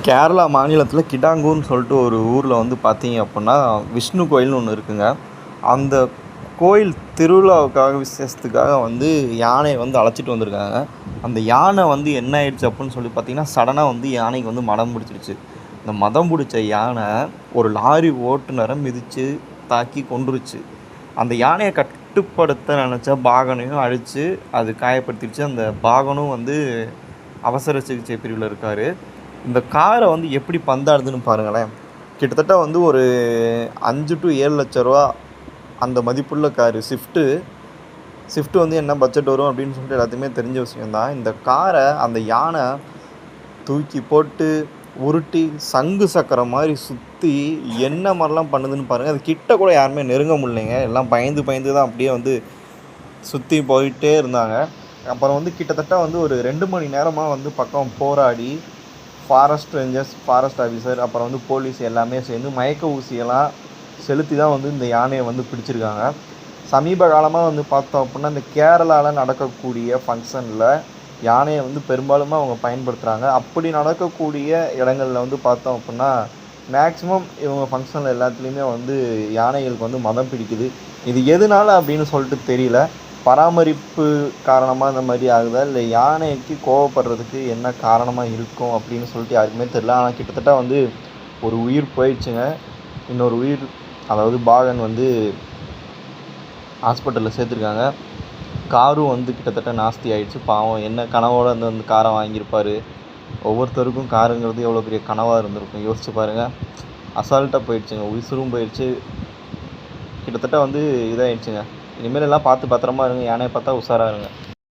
கேரளா மாநிலத்தில் கிடாங்கூர்னு சொல்லிட்டு ஒரு ஊரில் வந்து பார்த்தீங்க அப்புடின்னா விஷ்ணு கோயில்னு ஒன்று இருக்குங்க. அந்த கோயில் திருவிழாவுக்காக விசேஷத்துக்காக வந்து யானையை வந்து அழைச்சிட்டு வந்திருக்காங்க. அந்த யானை வந்து என்ன ஆயிடுச்சு அப்புடின்னு சொல்லி பார்த்தீங்கன்னா, சடனாக வந்து யானைக்கு வந்து மதம் பிடிச்சிருச்சு. இந்த மதம் பிடிச்ச யானை ஒரு லாரி ஓட்டுநரை மிதித்து தாக்கி கொன்றுச்சு. அந்த யானையை கட்டுப்படுத்த நினச்ச பாகனையும் அழித்து அது காயப்படுத்திடுச்சு. அந்த பாகனும் வந்து அவசர சிகிச்சை பிரிவில் இருக்கார். இந்த காரை வந்து எப்படி பந்தாடுதுன்னு பாருங்களேன். கிட்டத்தட்ட வந்து ஒரு 5 to 7 லட்ச ரூபா அந்த மதிப்புள்ள காரு ஸ்விஃப்ட்டு வந்து என்ன பட்ஜெட் வரும் அப்படின்னு சொல்லிட்டு எல்லாத்தையுமே தெரிஞ்ச விஷயந்தான். இந்த காரை அந்த யானை தூக்கி போட்டு உருட்டி சங்கு சக்கரம் மாதிரி சுற்றி என்ன மாதிரிலாம் பண்ணுதுன்னு பாருங்கள். அது கிட்ட கூட யாருமே நெருங்க முடியலைங்க. எல்லாம் பயந்து பயந்து தான் அப்படியே வந்து சுற்றி போயிட்டே இருந்தாங்க. அப்புறம் வந்து கிட்டத்தட்ட வந்து ஒரு 2 மணி நேரமாக வந்து பக்கம் போராடி ஃபாரஸ்ட் ரேஞ்சர்ஸ், ஃபாரஸ்ட் ஆஃபீஸர், அப்புறம் வந்து போலீஸ் எல்லாமே சேர்ந்து மயக்க ஊசியெல்லாம் செலுத்தி தான் வந்து இந்த யானையை வந்து பிடிச்சிருக்காங்க. சமீப காலமாக வந்து பார்த்தோம் அப்படின்னா, இந்த கேரளாவில் நடக்கக்கூடிய ஃபங்க்ஷனில் யானையை வந்து பெரும்பாலுமே அவங்க பயன்படுத்துகிறாங்க. அப்படி நடக்கக்கூடிய இடங்களில் வந்து பார்த்தோம் அப்படின்னா, மேக்ஸிமம் இவங்க ஃபங்க்ஷனில் எல்லாத்துலேயுமே வந்து யானைகளுக்கு வந்து மதம் பிடிக்குது. இது எதனால அப்படின்னு சொல்லிட்டு தெரியல. பராமரிப்பு காரணமாக இந்த மாதிரி ஆகுதா, இல்லை யானைக்கு கோவப்படுறதுக்கு என்ன காரணமாக இருக்கும் அப்படின்னு சொல்லிட்டு யாருக்குமே தெரியல. ஆனால் கிட்டத்தட்ட வந்து ஒரு உயிர் போயிடுச்சுங்க. இன்னொரு உயிர், அதாவது பாகன் வந்து ஹாஸ்பிட்டலில் சேர்த்துருக்காங்க. காரும் வந்து கிட்டத்தட்ட நாஸ்தி ஆகிடுச்சு. பாவம் என்ன கனவோடு வந்து காரை வாங்கியிருப்பார். ஒவ்வொருத்தருக்கும் காருங்கிறது எவ்வளோ பெரிய கனவாக இருந்திருக்கும் யோசிச்சு பாருங்கள். அசால்ட்டாக போயிடுச்சுங்க, உயிரும் போயிடுச்சு. கிட்டத்தட்ட வந்து இதாகிடுச்சுங்க. இனிமேல் எல்லாம் பார்த்து பத்திரமா இருங்க. யானையை பார்த்தா உஷாராக இருங்க.